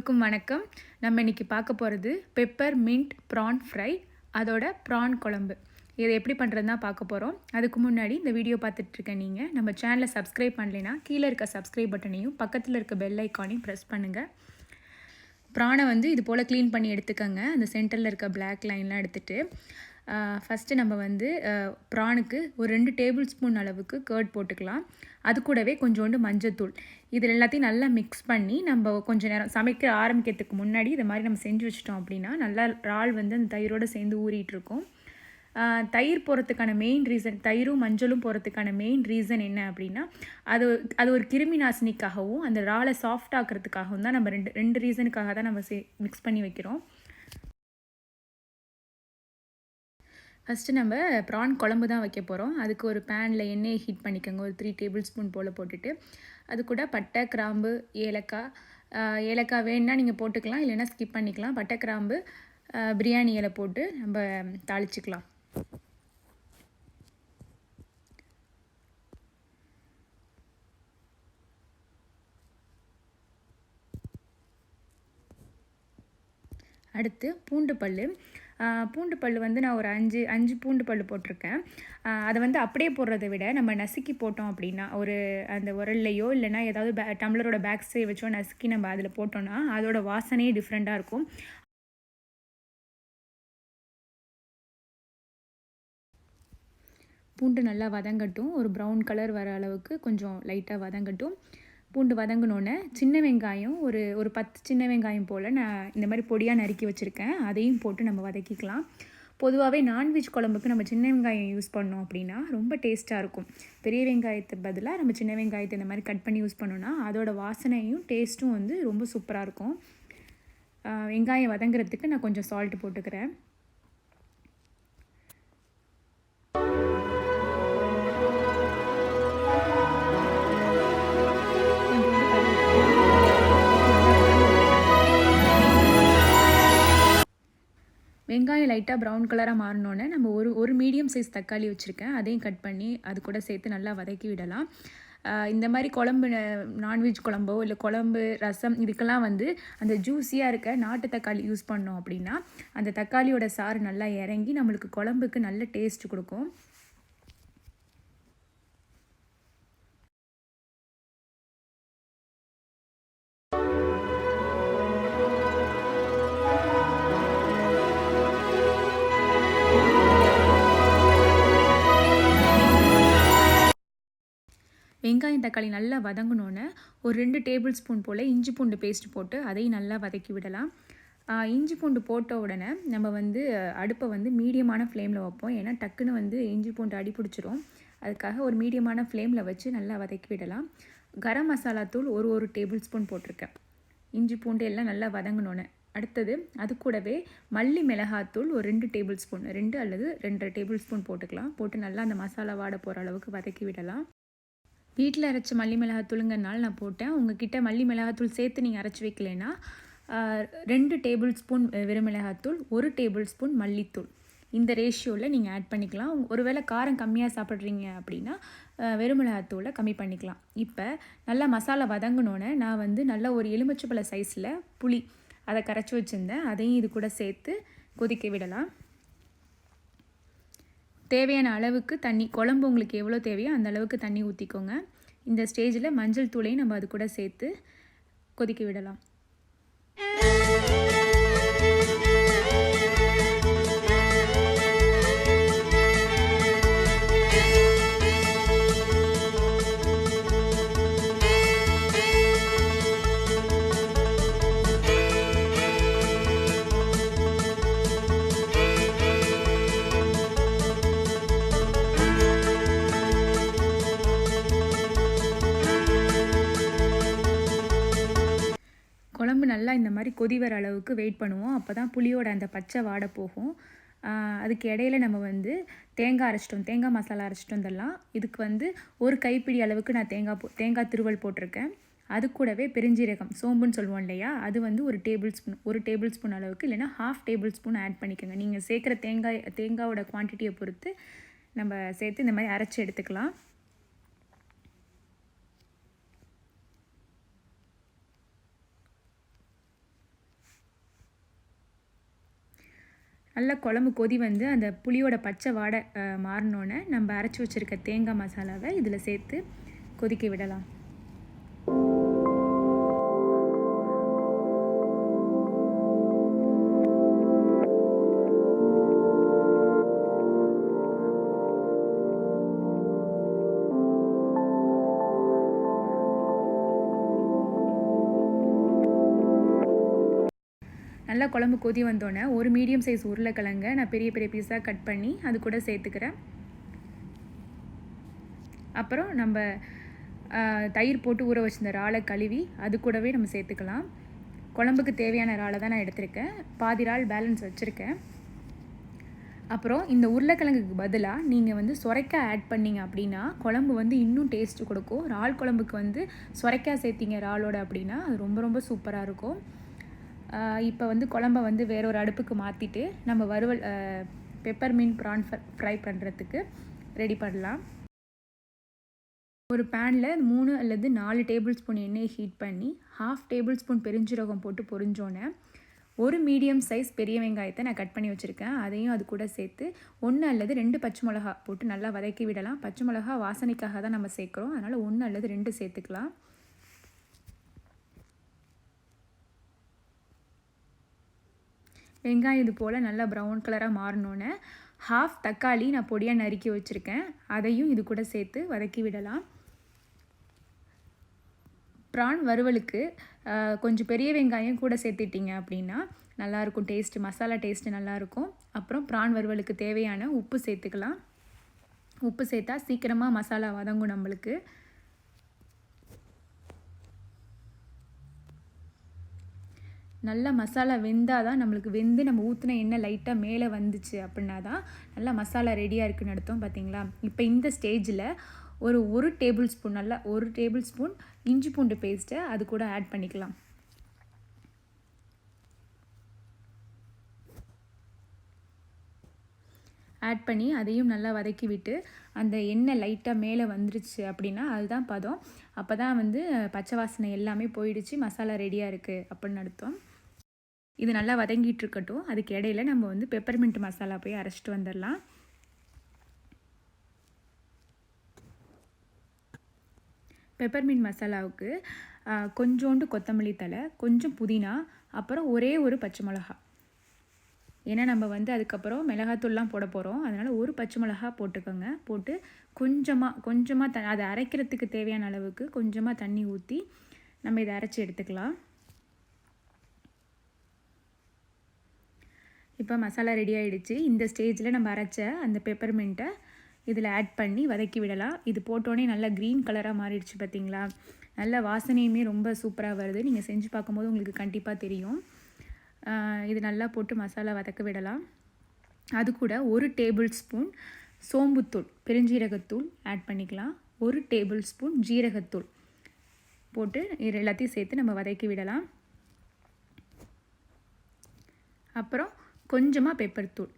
எல்லோருக்கும் வணக்கம். நம்ம இன்றைக்கி பார்க்க போகிறது பெப்பர் மின்ட் ப்ரான் ஃப்ரை, அதோட ப்ரான் குழம்பு. இதை எப்படி பண்ணுறது தான் பார்க்க போகிறோம். அதுக்கு முன்னாடி இந்த வீடியோ பார்த்துட்ருக்கேன் நீங்கள் நம்ம சேனலை சப்ஸ்கிரைப் பண்ணலைன்னா கீழே இருக்க சப்ஸ்கிரைப் பட்டனையும் பக்கத்தில் இருக்க பெல் ஐக்கானையும் ப்ரெஸ் பண்ணுங்கள். ப்ரானை இது போல் க்ளீன் பண்ணி எடுத்துக்கோங்க. அந்த சென்டரில் இருக்க பிளாக் லைன்லாம் எடுத்துகிட்டு ஃபஸ்ட்டு நம்ம ப்ரானுக்கு ஒரு 2 டேபிள் ஸ்பூன் அளவுக்கு கர்ட் போட்டுக்கலாம். அது கூடவே கொஞ்சோண்டு மஞ்சத்தூள், இதில் எல்லாத்தையும் நல்லா மிக்ஸ் பண்ணி நம்ம கொஞ்சம் நேரம் சமைக்க ஆரம்பிக்கிறதுக்கு முன்னாடி இதை மாதிரி நம்ம செஞ்சு வச்சிட்டோம் அப்படின்னா நல்லா இறால் அந்த தயிரோடு சேர்ந்து ஊறிட்டுருக்கும். தயிர் போகிறதுக்கான மெயின் ரீசன், தயிரும் மஞ்சளும் போகிறதுக்கான மெயின் ரீசன் என்ன அப்படின்னா அது ஒரு கிருமி நாசினிக்காகவும் அந்த இறாலை சாஃப்ட் ஆக்கிறதுக்காகவும் தான் நம்ம ரெண்டு ரீசனுக்காக தான் நம்ம மிக்ஸ் பண்ணி வைக்கிறோம். ஃபஸ்ட்டு நம்ம ப்ரான் குழம்பு தான் வைக்க போகிறோம். அதுக்கு ஒரு பேனில் எண்ணெயை ஹீட் பண்ணிக்கோங்க. ஒரு 3 டேபிள் ஸ்பூன் போல் போட்டுட்டு அது கூட பட்டை, கிராம்பு, ஏலக்காய் வேணுன்னா நீங்கள் போட்டுக்கலாம், இல்லைன்னா ஸ்கிப் பண்ணிக்கலாம். பட்டை, கிராம்பு, பிரியாணி இலை போட்டு நம்ம தாளிச்சிக்கலாம். அடுத்து பூண்டு பல் நான் ஒரு 5 பூண்டு பல் போட்டிருக்கேன். அதை அப்படியே போடுறதை விட நம்ம நசுக்கி போட்டோம் அப்படின்னா அந்த உரல்லையோ இல்லைனா ஏதாவது டம்ளரோட பேக் சைடு வச்சோ நசுக்கி நம்ம அதில் போட்டோன்னா அதோட வாசனையே டிஃப்ரெண்ட்டாக இருக்கும். பூண்டு நல்லா வதங்கட்டும். ஒரு ப்ரௌன் கலர் வர அளவுக்கு கொஞ்சம் லைட்டாக வதங்கட்டும். பூண்டு வதங்கினோன்னே சின்ன வெங்காயம் ஒரு 10 சின்ன வெங்காயம் போல் நான் இந்த மாதிரி பொடியாக நறுக்கி வச்சுருக்கேன். அதையும் போட்டு நம்ம வதக்கிக்கலாம். பொதுவாகவே நான்வெஜ் குழம்புக்கு நம்ம சின்ன வெங்காயம் யூஸ் பண்ணோம் அப்படின்னா ரொம்ப டேஸ்ட்டாக இருக்கும். பெரிய வெங்காயத்துக்கு பதிலாக நம்ம சின்ன வெங்காயத்தை இந்த மாதிரி கட் பண்ணி யூஸ் பண்ணோன்னா அதோட வாசனையும் டேஸ்ட்டும் ரொம்ப சூப்பராக இருக்கும். வெங்காயம் வதங்குறதுக்கு நான் கொஞ்சம் சால்ட்டு போட்டுக்கிறேன். வெங்காயம் லைட்டாக ப்ரௌன் கலராக மாறினோன்னே நம்ம ஒரு மீடியம் சைஸ் தக்காளி வச்சுருக்கேன், அதையும் கட் பண்ணி அது கூட சேர்த்து நல்லா வதக்கி விடலாம். இந்த மாதிரி குழம்பு, நான்வெஜ் குழம்போ இல்லை குழம்பு, ரசம் இதுக்கெல்லாம் அந்த ஜூஸியாக இருக்க நாட்டு தக்காளி யூஸ் பண்ணோம் அப்படின்னா அந்த தக்காளியோட சாறு நல்லா இறங்கி நம்மளுக்கு குழம்புக்கு நல்ல டேஸ்ட் கொடுக்கும். வெங்காயம் தக்காளி நல்லா வதங்கினோன்னே ஒரு 2 டேபிள் ஸ்பூன் போல் இஞ்சி பூண்டு பேஸ்ட் போட்டு அதையும் நல்லா வதக்கி விடலாம். இஞ்சி பூண்டு போட்ட உடனே நம்ம அடுப்பை மீடியமான ஃப்ளேமில் வைப்போம். ஏன்னா டக்குன்னு இஞ்சி பூண்டு அடி பிடிச்சிரும். அதுக்காக ஒரு மீடியமான ஃப்ளேமில் வச்சு நல்லா வதக்கி விடலாம். கரம் மசாலா தூள் ஒரு டேபிள் ஸ்பூன் போட்டிருக்கேன். இஞ்சி பூண்டு எல்லாம் நல்லா வதங்கினோன்னே அடுத்தது அது கூடவே மல்லி மிளகாத்தூள் ஒரு 2 டேபிள் ஸ்பூன், 2 அல்லது 2.5 டேபிள் ஸ்பூன் போட்டுக்கலாம். போட்டு நல்லா அந்த மசாலா வாட போகிற அளவுக்கு வதக்கி விடலாம். வீட்டில் அரைச்ச மல்லி மிளகாத்தூளுங்கிறனால நான் போட்டேன். உங்ககிட்ட மல்லி மிளகாத்தூள் சேர்த்து நீங்கள் அரைச்சி வைக்கலைன்னா 2 டேபிள் ஸ்பூன் வெறும் மிளகாத்தூள், 1 டேபிள் ஸ்பூன் மல்லித்தூள், இந்த ரேஷியோவில் நீங்கள் ஆட் பண்ணிக்கலாம். ஒருவேளை காரம் கம்மியாக சாப்பிட்றீங்க அப்படின்னா வெறும் மிளகாத்தூளை கம்மி பண்ணிக்கலாம். இப்போ நல்லா மசாலா வதங்கினோன்னே நான் நல்லா ஒரு எலுமிச்சைப்பழ சைஸில் புளி அதை கரைச்சி வச்சுருந்தேன். அதையும் இது கூட சேர்த்து கொதிக்க விடலாம். தேவையான அளவுக்கு தண்ணி, குழம்பு உங்களுக்கு எவ்வளோ தேவையோ அந்த அளவுக்கு தண்ணி ஊற்றிக்கோங்க. இந்த ஸ்டேஜில் மஞ்சள் தூளையும் நம்ம அது கூட சேர்த்து கொதிக்க விடலாம். குழம்பு நல்லா இந்த மாதிரி கொதி வர அளவுக்கு வெயிட் பண்ணுவோம். அப்போ தான் புளியோட அந்த பச்சை வாடை போகும். அதுக்கு இடையில நம்ம தேங்காய் மசாலா அரைச்சிட்டோம். இதெல்லாம் இதுக்கு ஒரு கைப்பிடி அளவுக்கு நான் தேங்காய் திருவல் போட்டிருக்கேன். அது கூடவே பெருஞ்சீரகம், சோம்புன்னு சொல்லுவோம் இல்லையா, அது ஒரு டேபிள் ஸ்பூன் அளவுக்கு, இல்லைனா 1/2 டேபிள் ஸ்பூன் ஆட் பண்ணிக்கோங்க. நீங்கள் சேர்க்குற தேங்காயோட குவான்டிட்டியை பொறுத்து நம்ம சேர்த்து இந்த மாதிரி அரைச்சி எடுத்துக்கலாம். நல்லா குழம்பு கொதி வந்து அந்த புளியோட பச்சை வாடை மாறினோன்னே நம்ம அரைச்சி வச்சுருக்க தேங்காய் மசாலாவை இதில் சேர்த்து கொதிக்க விடலாம். நல்லா குழம்பு கொதி வந்தோடனே ஒரு மீடியம் சைஸ் உருளைக்கிழங்க நான் பெரிய பெரிய பீஸாக கட் பண்ணி அது கூட சேர்த்துக்கிறேன். அப்புறம் நம்ம தயிர் போட்டு ஊற வச்சிருந்த இறாலை கழுவி அது கூடவே நம்ம சேர்த்துக்கலாம். குழம்புக்கு தேவையான இறாலை தான் நான் எடுத்திருக்கேன், பாதி இறால் பேலன்ஸ் வச்சுருக்கேன். அப்புறம் இந்த உருளைக்கிழங்குக்கு பதிலாக நீங்கள் வந்து சுரைக்காய் ஆட் பண்ணிங்க அப்படின்னா குழம்பு வந்து இன்னும் டேஸ்ட்டு கொடுக்கும். இறால் குழம்புக்கு வந்து சுரைக்காய் சேர்த்திங்க இறாலோட அப்படின்னா அது ரொம்ப ரொம்ப சூப்பராக இருக்கும். இப்போ வந்து குழம்ப வந்து வேற ஒரு அடுப்புக்கு மாற்றிட்டு நம்ம வறுவல் பெப்பர்மீன் ப்ரான் ஃப்ரை பண்ணுறதுக்கு ரெடி பண்ணலாம். ஒரு பேனில் 3 அல்லது 4 டேபிள் ஸ்பூன் எண்ணெயை ஹீட் பண்ணி 1/2 டேபிள் ஸ்பூன் பெருஞ்சீரகம் போட்டு பொரிஞ்சோன்னே ஒரு மீடியம் சைஸ் பெரிய வெங்காயத்தை நான் கட் பண்ணி வச்சுருக்கேன், அதையும் அது கூட சேர்த்து 1 அல்லது 2 பச்சை மிளகா போட்டு நல்லா வதக்கி விடலாம். பச்சை மிளகா வாசனைக்காக தான் நம்ம சேர்க்குறோம், அதனால் 1 அல்லது 2 சேர்த்துக்கலாம். வெங்காயம் இது போல் நல்லா ப்ரௌன் கலராக மாறினோன்னே 1/2 தக்காளி நான் பொடியாக நறுக்கி வச்சுருக்கேன், அதையும் இது கூட சேர்த்து வதக்கி விடலாம். ப்ரான் வறுவலுக்கு கொஞ்சம் பெரிய வெங்காயம் கூட சேர்த்துட்டிங்க அப்படின்னா நல்லாயிருக்கும், டேஸ்ட்டு மசாலா டேஸ்ட்டு நல்லாயிருக்கும். அப்புறம் ப்ரான் வறுவலுக்கு தேவையான உப்பு சேர்த்துக்கலாம். உப்பு சேர்த்தா சீக்கிரமாக மசாலா வதங்கும் நம்மளுக்கு. நல்லா மசாலா வெந்தால் தான் நம்மளுக்கு வெந்து நம்ம ஊற்றின எண்ணெய் லைட்டாக மேலே வந்துச்சு அப்படின்னா தான் நல்லா மசாலா ரெடியாக இருக்குன்னு அர்த்தம். பார்த்தீங்களா? இப்போ இந்த ஸ்டேஜில் ஒரு டேபிள் ஸ்பூன் நல்லா 1 டேபிள் ஸ்பூன் இஞ்சி பூண்டு பேஸ்ட்டை அது கூட ஆட் பண்ணிக்கலாம். ஆட் பண்ணி அதையும் நல்லா வதக்கி விட்டு அந்த எண்ணெய் லைட்டாக மேலே வந்துருச்சு அப்படின்னா அதுதான் பதம். அப்போ தான் வந்து பச்சை வாசனை எல்லாமே போயிடுச்சு, மசாலா ரெடியாக இருக்குது அப்படின்னு அர்த்தம். இது நல்லா வதங்கிட்டு இருக்கட்டும், அதுக்கு இடையில நம்ம வந்து பெப்பர்மின்ட் மசாலா போய் அரைச்சிட்டு வந்துடலாம். பெப்பர்மின்ட் மசாலாவுக்கு கொஞ்சோண்டு கொத்தமல்லி தழை, கொஞ்சம் புதினா, அப்புறம் ஒரே ஒரு பச்சை மிளகா. ஏன்னா நம்ம வந்து அதுக்கப்புறம் மிளகாத்தூள்லாம் போட போகிறோம், அதனால் ஒரு பச்சை மிளகா போட்டுக்கோங்க. போட்டு கொஞ்சமாக அதை அரைக்கிறதுக்கு தேவையான அளவுக்கு கொஞ்சமாக தண்ணி ஊற்றி நம்ம இதை அரைச்சி எடுத்துக்கலாம். இப்போ மசாலா ரெடி ஆகிடுச்சு. இந்த ஸ்டேஜில் நம்ம அரைச்ச அந்த பெப்பர்மின்ட்டை இதில் ஆட் பண்ணி வதக்கி விடலாம். இது போட்டோன்னே நல்லா க்ரீன் கலராக மாறிடுச்சு பார்த்திங்களா? நல்ல வாசனையுமே ரொம்ப சூப்பராக வருது. நீங்கள் செஞ்சு பார்க்கும்போது உங்களுக்கு கண்டிப்பாக தெரியும். இது நல்லா போட்டு மசாலா வதக்க விடலாம். அது கூட 1 டேபிள் ஸ்பூன் சோம்புத்தூள் பெருஞ்சீரகத்தூள் ஆட் பண்ணிக்கலாம். 1 டேபிள் ஸ்பூன் ஜீரகத்தூள் போட்டு இது எல்லாத்தையும் சேர்த்து நம்ம வதக்கி விடலாம். அப்புறம் கொஞ்சமாக பெப்பர் தூள்,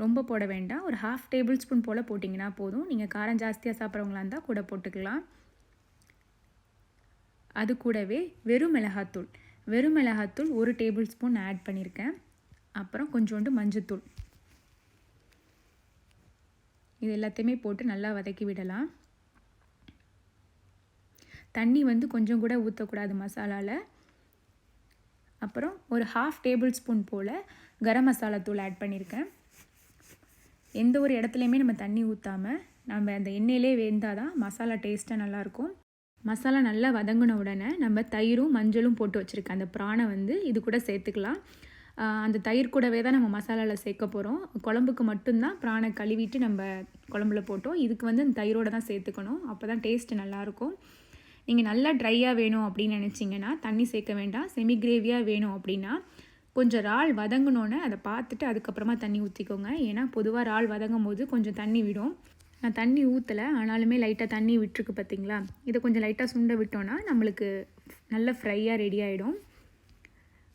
ரொம்ப போட வேண்டாம், ஒரு 1/2 டேபிள் ஸ்பூன் போல் போட்டிங்கன்னா போதும். நீங்கள் காரம் ஜாஸ்தியாக சாப்பிட்றவங்களா இருந்தால் கூட போட்டுக்கலாம். அது கூடவே வெறும் மிளகாத்தூள் 1 டேபிள் ஸ்பூன் ஆட் பண்ணியிருக்கேன். அப்புறம் கொஞ்சோண்டு மஞ்சத்தூள், இது எல்லாத்தையுமே போட்டு நல்லா வதக்கி விடலாம். தண்ணி வந்து கொஞ்சம் கூட ஊற்றக்கூடாது மசாலாவில். அப்புறம் ஒரு 1/2 டேபிள் ஸ்பூன் போல் கரம் மசாலா தூள் ஆட் பண்ணியிருக்கேன். எந்த ஒரு இடத்துலையுமே நம்ம தண்ணி ஊற்றாமல் நம்ம அந்த எண்ணெயிலே வெந்தால் தான் மசாலா டேஸ்ட்டாக நல்லாயிருக்கும். மசாலா நல்லா வதங்கின உடனே நம்ம தயிரும் மஞ்சளும் போட்டு வச்சுருக்கேன் அந்த ப்ரானை வந்து இது கூட சேர்த்துக்கலாம். அந்த தயிர் கூடவே தான் நம்ம மசாலாவில் சேர்க்க போகிறோம். குழம்புக்கு மட்டும்தான் ப்ரானை கழுவிட்டு நம்ம குழம்புல போட்டோம். இதுக்கு வந்து அந்த தயிரோடு தான் சேர்த்துக்கணும், அப்போ தான் டேஸ்ட்டு நல்லாயிருக்கும். நீங்கள் நல்லா ட்ரையாக வேணும் அப்படின்னு நினச்சிங்கன்னா தண்ணி சேர்க்க வேண்டாம். செமி கிரேவியாக வேணும் அப்படின்னா கொஞ்சம் இறால் வதங்கினோன்னே அதை பார்த்துட்டு அதுக்கப்புறமா தண்ணி ஊற்றிக்கோங்க. ஏன்னா பொதுவாக இறால் வதங்கும் போது கொஞ்சம் தண்ணி விடும். நான் தண்ணி ஊற்றலை, ஆனாலுமே லைட்டாக தண்ணி விட்டுருக்கு பார்த்திங்களா? இதை கொஞ்சம் லைட்டாக சுண்ட விட்டோன்னா நம்மளுக்கு நல்ல ஃப்ரையாக ரெடி ஆகிடும்.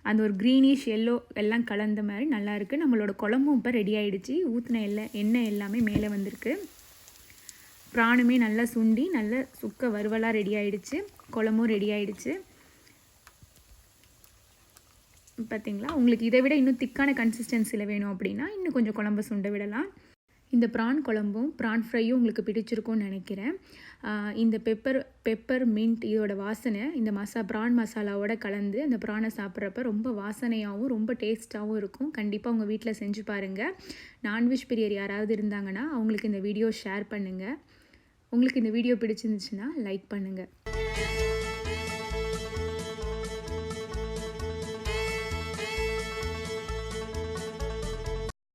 அந்த ஒரு க்ரீனிஷ் எல்லோ எல்லாம் கலந்த மாதிரி நல்லாயிருக்கு. நம்மளோட குழம்பும் இப்போ ரெடி ஆகிடுச்சு. ஊற்றின எண்ணெய் எல்லாமே மேலே வந்திருக்கு. ப்ரானுமே நல்லா சுண்டி நல்ல சுக்க வறுவலாக ரெடி ஆகிடுச்சு. குழம்பும் ரெடி ஆகிடுச்சு. பார்த்தீங்களா? உங்களுக்கு இதை விட இன்னும் திக்கான கன்சிஸ்டன்சியில் வேணும் அப்படின்னா இன்னும் கொஞ்சம் குழம்பு சுண்ட விடலாம். இந்த ப்ரான் குழம்பும் ப்ரான் ஃப்ரையும் உங்களுக்கு பிடிச்சிருக்கும்னு நினைக்கிறேன். இந்த பெப்பர் மின்ட் இதோட வாசனை இந்த ப்ரான் மசாலாவோட கலந்து அந்த ப்ரானை சாப்பிட்றப்ப ரொம்ப வாசனையாகவும் ரொம்ப டேஸ்ட்டாகவும் இருக்கும். கண்டிப்பாக உங்கள் வீட்டில் செஞ்சு பாருங்கள். நான்வெஜ் பிரியர் யாராவது இருந்தாங்கன்னா அவங்களுக்கு இந்த வீடியோ ஷேர் பண்ணுங்கள். உங்களுக்கு இந்த வீடியோ பிடிச்சிருந்துச்சுன்னா லைக் பண்ணுங்கள்.